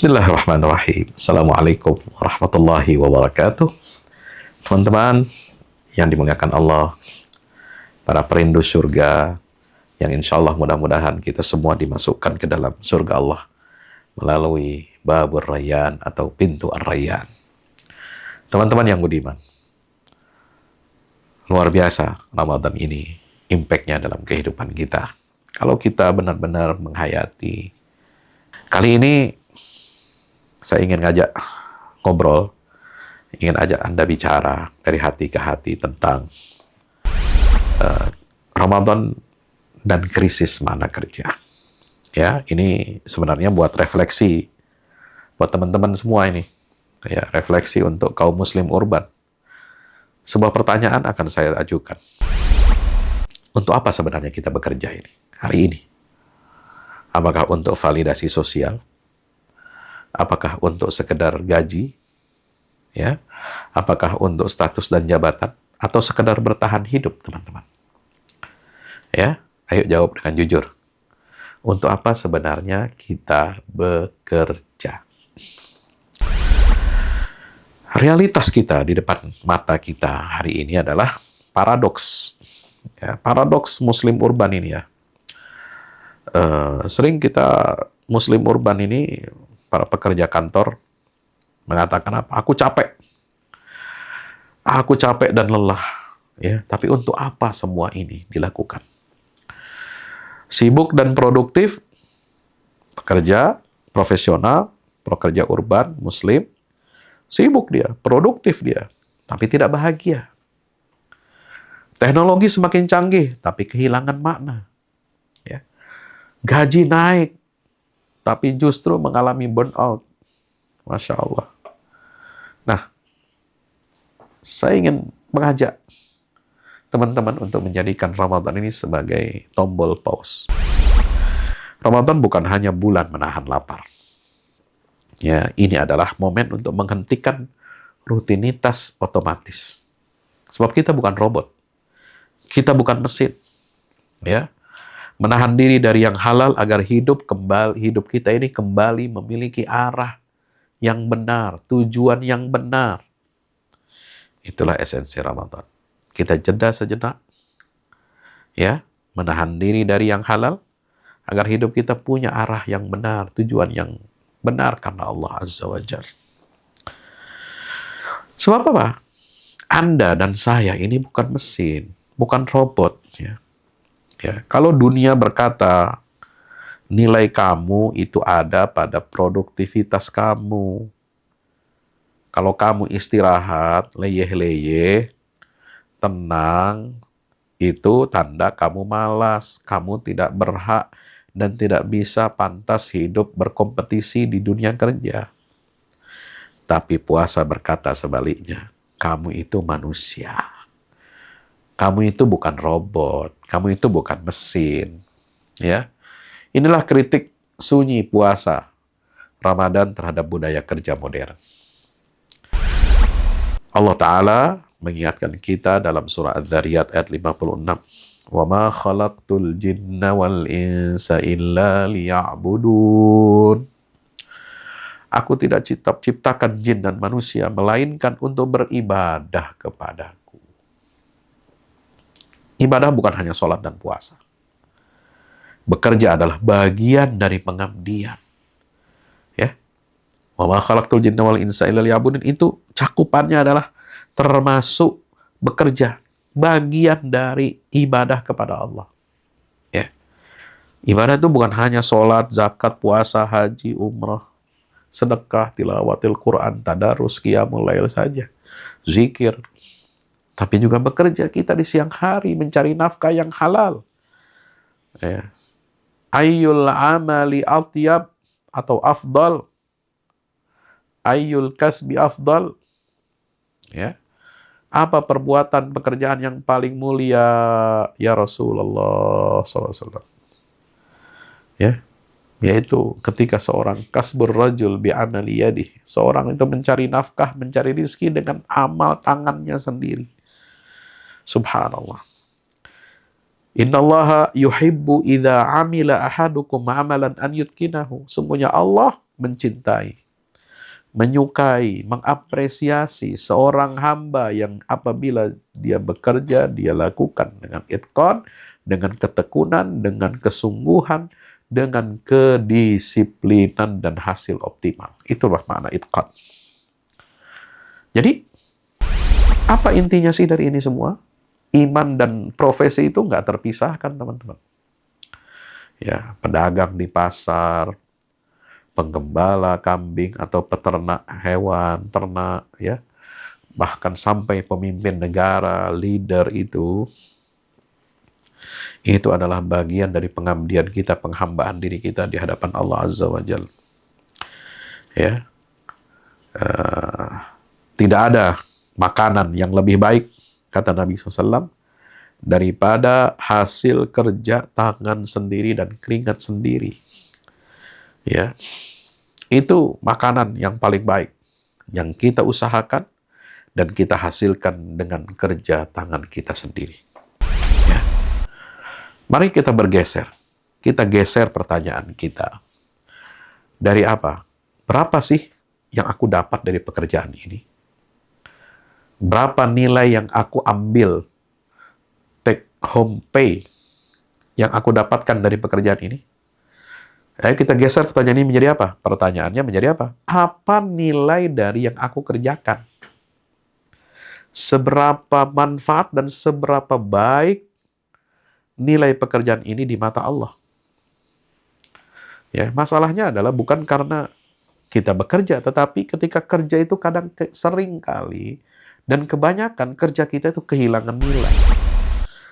Bismillahirrahmanirrahim. Assalamualaikum warahmatullahi wabarakatuh. Teman-teman yang dimuliakan Allah, para perindu surga, yang insya Allah mudah-mudahan kita semua dimasukkan ke dalam surga Allah melalui Babur Rayyan atau pintu Ar-Rayyan. Teman-teman yang budiman, luar biasa Ramadan ini impact-nya dalam kehidupan kita. Kalau kita benar-benar menghayati. Kali ini saya ingin ngajak ngobrol, ingin ajak Anda bicara dari hati ke hati tentang Ramadan dan krisis makna kerja. Ya, ini sebenarnya buat refleksi buat teman-teman semua ini. Ya, refleksi untuk kaum muslim urban. Sebuah pertanyaan akan saya ajukan. Untuk apa sebenarnya kita bekerja ini hari ini? Apakah untuk validasi sosial? Apakah untuk sekedar gaji? Ya, apakah untuk status dan jabatan? Atau sekedar bertahan hidup, teman-teman? Ya, ayo jawab dengan jujur. Untuk apa sebenarnya kita bekerja? Realitas kita di depan mata kita hari ini adalah paradoks. Ya, paradoks muslim urban ini ya. Sering kita muslim urban ini, para pekerja kantor mengatakan apa? Aku capek dan lelah. Ya, tapi untuk apa semua ini dilakukan? Sibuk dan produktif, pekerja profesional, pekerja urban, muslim, sibuk dia, produktif dia, tapi tidak bahagia. Teknologi semakin canggih, tapi kehilangan makna. Ya. Gaji naik, tapi justru mengalami burnout. Masya Allah. Nah, saya ingin mengajak teman-teman untuk menjadikan Ramadan ini sebagai tombol pause. Ramadan bukan hanya bulan menahan lapar. Ya, ini adalah momen untuk menghentikan rutinitas otomatis. Sebab kita bukan robot. Kita bukan mesin. Ya. Menahan diri dari yang halal agar hidup kita ini kembali memiliki arah yang benar, tujuan yang benar. Itulah esensi Ramadan. Kita jeda sejenak, ya, menahan diri dari yang halal agar hidup kita punya arah yang benar, tujuan yang benar karena Allah Azza wa Jalla. Sebab apa? Anda dan saya ini bukan mesin, bukan robot, ya. Ya, kalau dunia berkata nilai kamu itu ada pada produktivitas kamu. Kalau kamu istirahat, leyeh-leyeh, tenang, itu tanda kamu malas, kamu tidak berhak dan tidak bisa pantas hidup berkompetisi di dunia kerja. Tapi puasa berkata sebaliknya, kamu itu manusia. Kamu itu bukan robot, kamu itu bukan mesin. Ya. Inilah kritik sunyi puasa Ramadan terhadap budaya kerja modern. Allah Ta'ala mengingatkan kita dalam surah Adz-Dzariyat ayat 56. "Wa ma khalaqtul jinna wal insa illa liya'budun." Aku tidak ciptakan jin dan manusia melainkan untuk beribadah kepadaku. Ibadah bukan hanya sholat dan puasa. Bekerja adalah bagian dari pengabdian. Ya. Wa ma khalaqtul jinna wal insa illa liya'budun, itu cakupannya adalah termasuk bekerja, bagian dari ibadah kepada Allah. Ya. Ibadah itu bukan hanya sholat, zakat, puasa, haji, umrah, sedekah, tilawatil Quran, tadarus, qiyamul lail saja, zikir. Tapi juga bekerja kita di siang hari mencari nafkah yang halal. Ya. Ayyul amali atyab atau afdal. Ayyul kasbi afdal. Ya. Apa perbuatan pekerjaan yang paling mulia ya Rasulullah SAW? Ya. Yaitu ketika seorang kasbur rajul bi'amali yadih. Seorang itu mencari nafkah, mencari rizki dengan amal tangannya sendiri. Subhanallah. Innallaha yuhibbu idza amila ahadukum amalan an yutkinahu. Sungguhnya Allah mencintai, menyukai, mengapresiasi seorang hamba yang apabila dia bekerja, dia lakukan dengan itqan, dengan ketekunan, dengan kesungguhan, dengan kedisiplinan dan hasil optimal. Itulah makna itqan. Jadi, apa intinya sih dari ini semua? Iman dan profesi itu nggak terpisahkan, teman-teman. Ya, pedagang di pasar, penggembala kambing atau peternak hewan, ternak, ya, bahkan sampai pemimpin negara, leader itu adalah bagian dari pengabdian kita, penghambaan diri kita di hadapan Allah Azza wa Jalla. Ya, tidak ada makanan yang lebih baik, kata Nabi SAW, daripada hasil kerja tangan sendiri dan keringat sendiri. Ya, itu makanan yang paling baik yang kita usahakan dan kita hasilkan dengan kerja tangan kita sendiri. Ya. Mari kita bergeser. Kita geser pertanyaan kita. Dari apa? Berapa sih yang aku dapat dari pekerjaan ini? Berapa nilai yang aku ambil, take home pay, yang aku dapatkan dari pekerjaan ini? Ayo kita geser pertanyaan ini menjadi apa? Pertanyaannya menjadi apa? Apa nilai dari yang aku kerjakan? Seberapa manfaat dan seberapa baik nilai pekerjaan ini di mata Allah? Ya, masalahnya adalah bukan karena kita bekerja, tetapi ketika kerja itu kadang sering kali dan kebanyakan kerja kita itu kehilangan nilai.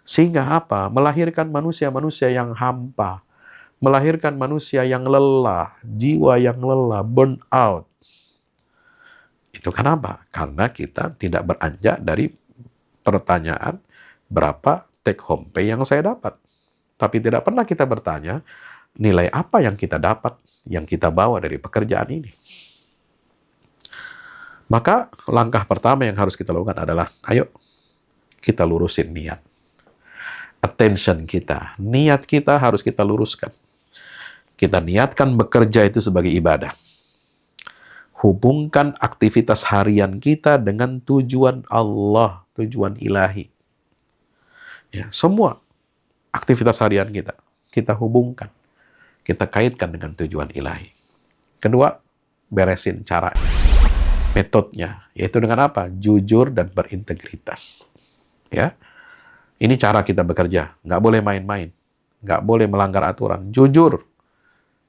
Sehingga apa? Melahirkan manusia-manusia yang hampa, melahirkan manusia yang lelah, jiwa yang lelah, burn out. Itu kenapa? Karena kita tidak beranjak dari pertanyaan berapa take home pay yang saya dapat. Tapi tidak pernah kita bertanya nilai apa yang kita dapat, yang kita bawa dari pekerjaan ini. Maka langkah pertama yang harus kita lakukan adalah, ayo kita lurusin niat. Attention kita, niat kita harus kita luruskan. Kita niatkan bekerja itu sebagai ibadah. Hubungkan aktivitas harian kita dengan tujuan Allah, tujuan ilahi. Ya, semua aktivitas harian kita hubungkan. Kita kaitkan dengan tujuan ilahi. Kedua, beresin caranya, metodenya. Yaitu dengan apa? Jujur dan berintegritas. Ya, ini cara kita bekerja. Nggak boleh main-main. Nggak boleh melanggar aturan. Jujur.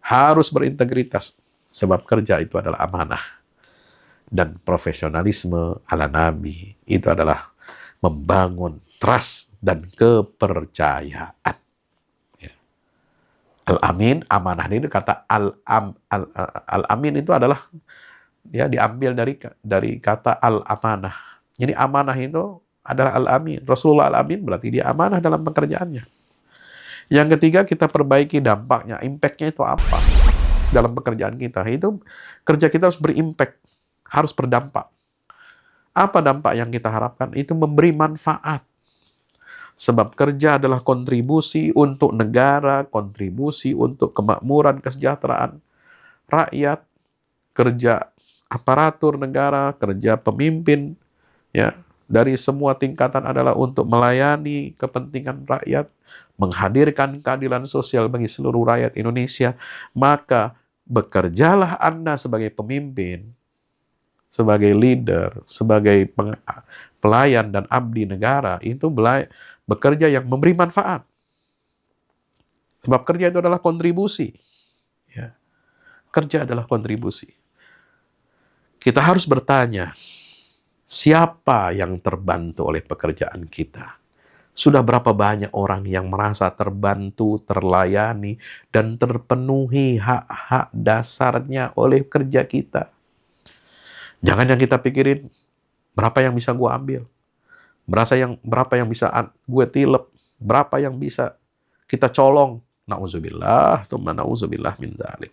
Harus berintegritas. Sebab kerja itu adalah amanah. Dan profesionalisme ala Nabi itu adalah membangun trust dan kepercayaan. Ya. Al-Amin, amanah ini kata Al-Amin itu adalah ya diambil dari kata Al-Amanah. Jadi amanah itu adalah Al-Amin. Rasulullah Al-Amin berarti dia amanah dalam pekerjaannya. Yang ketiga, kita perbaiki dampaknya. Impact-nya itu apa dalam pekerjaan kita? Itu kerja kita harus berimpact, harus berdampak. Apa dampak yang kita harapkan? Itu memberi manfaat. Sebab kerja adalah kontribusi untuk negara, kontribusi untuk kemakmuran, kesejahteraan rakyat, kerja aparatur negara, kerja pemimpin, ya, dari semua tingkatan adalah untuk melayani kepentingan rakyat, menghadirkan keadilan sosial bagi seluruh rakyat Indonesia. Maka bekerjalah Anda sebagai pemimpin, sebagai leader, sebagai pelayan dan abdi negara, itu bekerja yang memberi manfaat. Sebab kerja itu adalah kontribusi. Ya. Kerja adalah kontribusi. Kita harus bertanya, siapa yang terbantu oleh pekerjaan kita? Sudah berapa banyak orang yang merasa terbantu, terlayani, dan terpenuhi hak-hak dasarnya oleh kerja kita? Jangan yang kita pikirin, berapa yang bisa gue ambil? Berapa yang bisa gue tilep? Berapa yang bisa kita colong? Na'udzubillah, tsumma na'udzubillah min dzalik.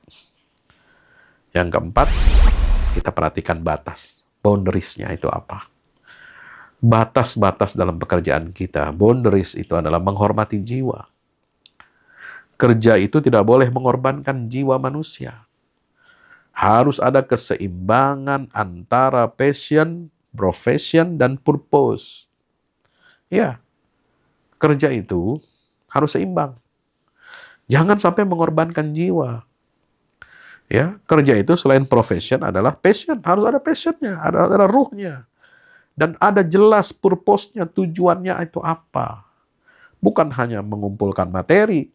Yang keempat, kita perhatikan batas. Boundaries-nya itu apa? Batas-batas dalam pekerjaan kita. Boundaries itu adalah menghormati jiwa. Kerja itu tidak boleh mengorbankan jiwa manusia. Harus ada keseimbangan antara passion, profession, dan purpose. Ya, kerja itu harus seimbang. Jangan sampai mengorbankan jiwa. Ya, kerja itu selain profession adalah passion, harus ada passionnya, ada ruhnya. Dan ada jelas purpose-nya, tujuannya itu apa. Bukan hanya mengumpulkan materi,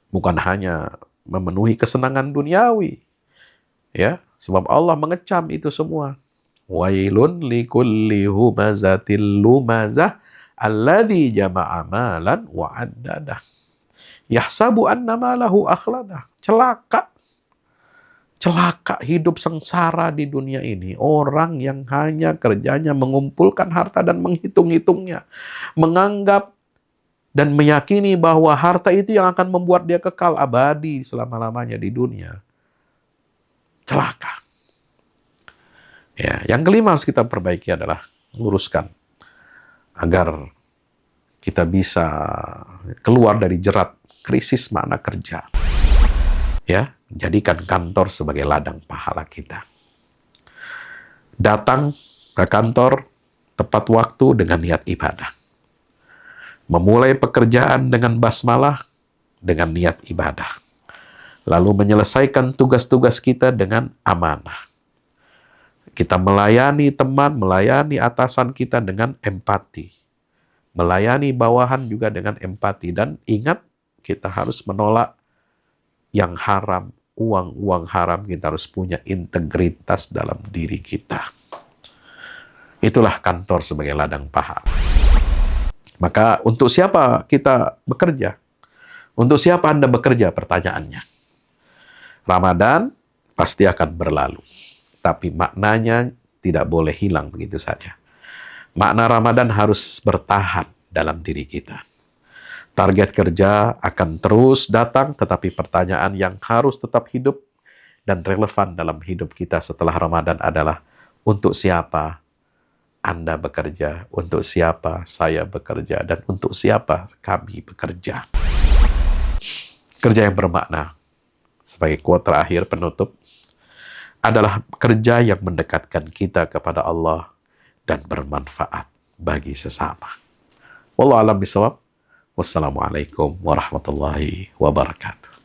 bukan hanya memenuhi kesenangan duniawi. Ya, sebab Allah mengecam itu semua. Wailun likulli humazatil lumazah alladzi jama'a malan wa addadah. Yahsabu anna malahu akhladah. Celaka. Celaka hidup sengsara di dunia ini. Orang yang hanya kerjanya mengumpulkan harta dan menghitung-hitungnya. Menganggap dan meyakini bahwa harta itu yang akan membuat dia kekal abadi selama-lamanya di dunia. Celaka. Ya, yang kelima harus kita perbaiki adalah luruskan agar kita bisa keluar dari jerat krisis makna kerja. Ya, jadikan kantor sebagai ladang pahala kita. Datang ke kantor tepat waktu dengan niat ibadah. Memulai pekerjaan dengan basmalah dengan niat ibadah. Lalu menyelesaikan tugas-tugas kita dengan amanah. Kita melayani teman, melayani atasan kita dengan empati. Melayani bawahan juga dengan empati. Dan ingat, kita harus menolak yang haram, uang-uang haram. Kita harus punya integritas dalam diri kita. Itulah kantor sebagai ladang pahala. Maka untuk siapa kita bekerja? Untuk siapa Anda bekerja? Pertanyaannya. Ramadan pasti akan berlalu. Tapi maknanya tidak boleh hilang begitu saja. Makna Ramadan harus bertahan dalam diri kita. Target kerja akan terus datang, tetapi pertanyaan yang harus tetap hidup dan relevan dalam hidup kita setelah Ramadan adalah untuk siapa Anda bekerja, untuk siapa saya bekerja, dan untuk siapa kami bekerja. Kerja yang bermakna, sebagai quote terakhir penutup, adalah kerja yang mendekatkan kita kepada Allah dan bermanfaat bagi sesama. Wallahu a'lam bishawab. Wassalamualaikum warahmatullahi wabarakatuh.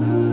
Mm-hmm.